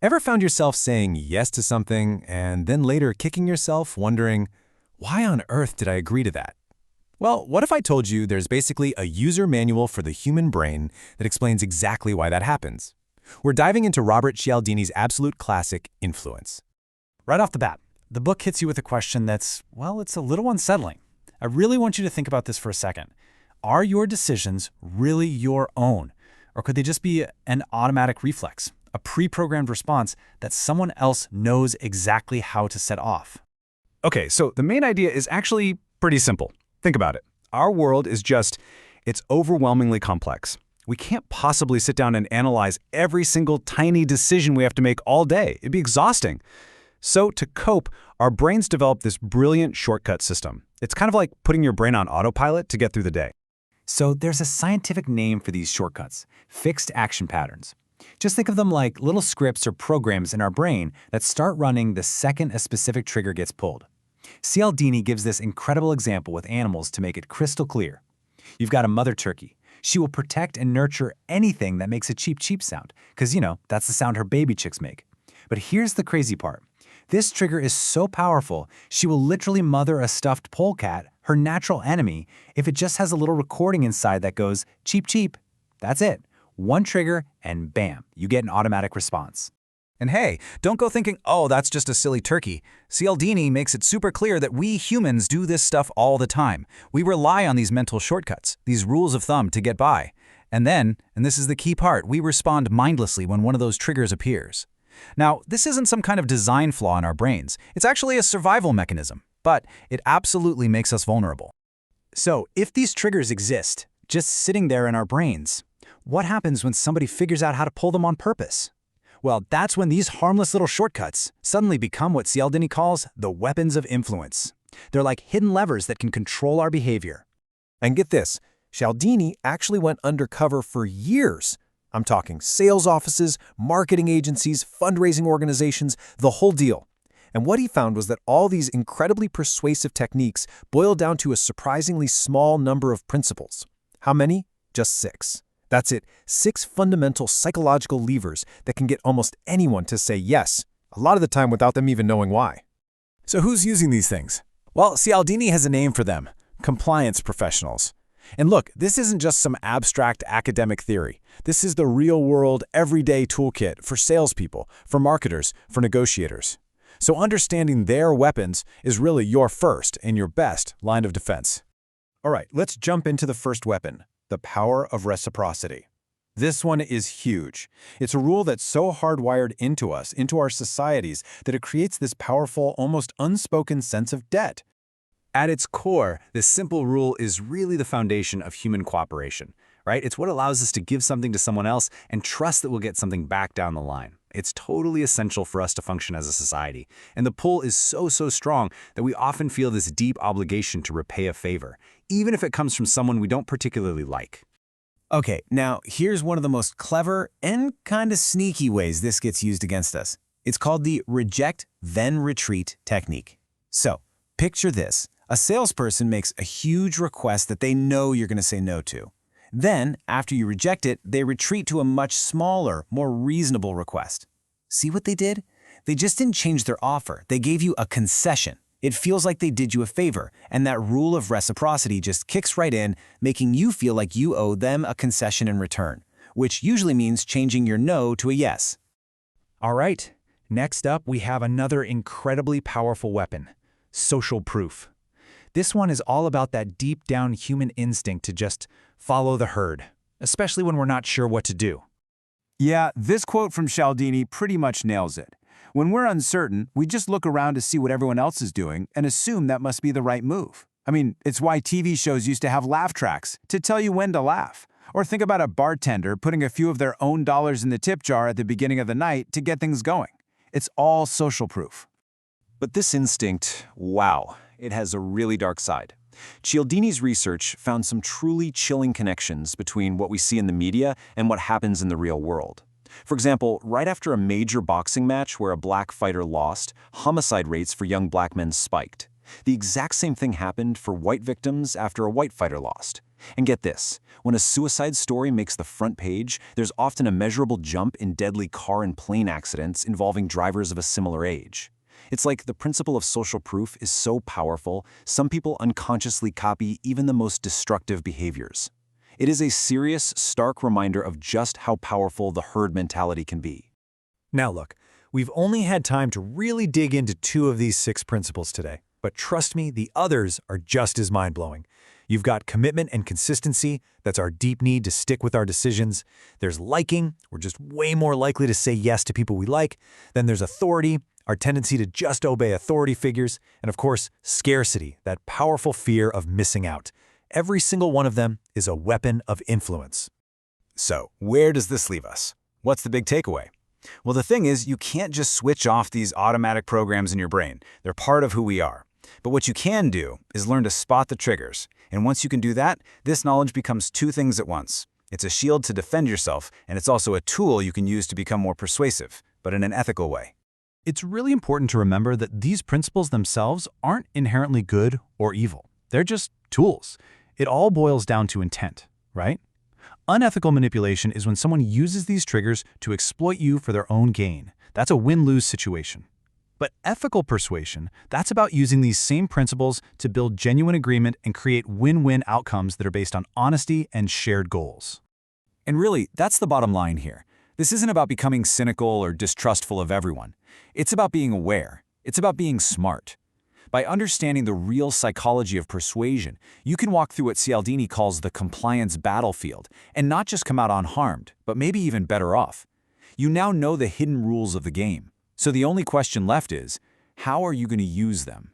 Ever found yourself saying yes to something and then later kicking yourself, wondering, why on earth did I agree to that? Well, what if I told you there's basically a user manual for the human brain that explains exactly why that happens? We're diving into Robert Cialdini's absolute classic, Influence. Right off the bat, the book hits you with a question that's, well, it's a little unsettling. I really want you to think about this for a second. Are your decisions really your own? Or could they just be an automatic reflex, a pre-programmed response that someone else knows exactly how to set off? Okay, so the main idea is actually pretty simple. Think about it. Our world is it's overwhelmingly complex. We can't possibly sit down and analyze every single tiny decision we have to make all day. It'd be exhausting. So to cope, our brains develop this brilliant shortcut system. It's kind of like putting your brain on autopilot to get through the day. So there's a scientific name for these shortcuts, fixed action patterns. Just think of them like little scripts or programs in our brain that start running the second a specific trigger gets pulled. Cialdini gives this incredible example with animals to make it crystal clear. You've got a mother turkey. She will protect and nurture anything that makes a cheep cheep sound, because, that's the sound her baby chicks make. But here's the crazy part. This trigger is so powerful, she will literally mother a stuffed polecat, her natural enemy, if it just has a little recording inside that goes, cheep cheep. That's it. One trigger, and bam, you get an automatic response. And hey, don't go thinking, oh, that's just a silly turkey. Cialdini makes it super clear that we humans do this stuff all the time. We rely on these mental shortcuts, these rules of thumb to get by. And then, and this is the key part, we respond mindlessly when one of those triggers appears. Now, this isn't some kind of design flaw in our brains. It's actually a survival mechanism, but it absolutely makes us vulnerable. So, if these triggers exist, just sitting there in our brains, what happens when somebody figures out how to pull them on purpose? Well, that's when these harmless little shortcuts suddenly become what Cialdini calls the weapons of influence. They're like hidden levers that can control our behavior. And get this, Cialdini actually went undercover for years. I'm talking sales offices, marketing agencies, fundraising organizations, the whole deal. And what he found was that all these incredibly persuasive techniques boiled down to a surprisingly small number of principles. How many? Just 6. That's it, 6 fundamental psychological levers that can get almost anyone to say yes, a lot of the time without them even knowing why. So who's using these things? Well, Cialdini has a name for them: compliance professionals. And look, this isn't just some abstract academic theory. This is the real-world, everyday toolkit for salespeople, for marketers, for negotiators. So understanding their weapons is really your first and your best line of defense. All right, let's jump into the first weapon: the power of reciprocity. This one is huge. It's a rule that's so hardwired into us, into our societies, that it creates this powerful, almost unspoken sense of debt. At its core, this simple rule is really the foundation of human cooperation, right? It's what allows us to give something to someone else and trust that we'll get something back down the line. It's totally essential for us to function as a society. And the pull is so strong that we often feel this deep obligation to repay a favor, even if it comes from someone we don't particularly like. Okay, now here's one of the most clever and kind of sneaky ways this gets used against us. It's called the reject, then retreat technique. So, picture this. A salesperson makes a huge request that they know you're going to say no to. Then, after you reject it, they retreat to a much smaller, more reasonable request. See what they did? They just didn't change their offer. They gave you a concession. It feels like they did you a favor, and that rule of reciprocity just kicks right in, making you feel like you owe them a concession in return, which usually means changing your no to a yes. All right, next up we have another incredibly powerful weapon: social proof. This one is all about that deep down human instinct to just follow the herd, especially when we're not sure what to do. Yeah, this quote from Cialdini pretty much nails it. When we're uncertain, we just look around to see what everyone else is doing and assume that must be the right move. I mean, it's why TV shows used to have laugh tracks to tell you when to laugh. Or think about a bartender putting a few of their own dollars in the tip jar at the beginning of the night to get things going. It's all social proof. But this instinct, wow, it has a really dark side. Cialdini's research found some truly chilling connections between what we see in the media and what happens in the real world. For example, right after a major boxing match where a black fighter lost, homicide rates for young black men spiked. The exact same thing happened for white victims after a white fighter lost. And get this, when a suicide story makes the front page, there's often a measurable jump in deadly car and plane accidents involving drivers of a similar age. It's like the principle of social proof is so powerful, some people unconsciously copy even the most destructive behaviors. It is a serious, stark reminder of just how powerful the herd mentality can be. Now look, we've only had time to really dig into 2 of these 6 principles today, but trust me, the others are just as mind-blowing. You've got commitment and consistency, that's our deep need to stick with our decisions. There's liking, we're just way more likely to say yes to people we like. Then there's authority, our tendency to just obey authority figures. And of course, scarcity, that powerful fear of missing out. Every single one of them is a weapon of influence. So, where does this leave us? What's the big takeaway? Well, the thing is, you can't just switch off these automatic programs in your brain. They're part of who we are. But what you can do is learn to spot the triggers. And once you can do that, this knowledge becomes 2 things at once. It's a shield to defend yourself, and it's also a tool you can use to become more persuasive, but in an ethical way. It's really important to remember that these principles themselves aren't inherently good or evil. They're just tools. It all boils down to intent, right? Unethical manipulation is when someone uses these triggers to exploit you for their own gain. That's a win-lose situation. But ethical persuasion, that's about using these same principles to build genuine agreement and create win-win outcomes that are based on honesty and shared goals. And really, that's the bottom line here. This isn't about becoming cynical or distrustful of everyone. It's about being aware. It's about being smart. By understanding the real psychology of persuasion, you can walk through what Cialdini calls the compliance battlefield and not just come out unharmed, but maybe even better off. You now know the hidden rules of the game. So the only question left is, how are you going to use them?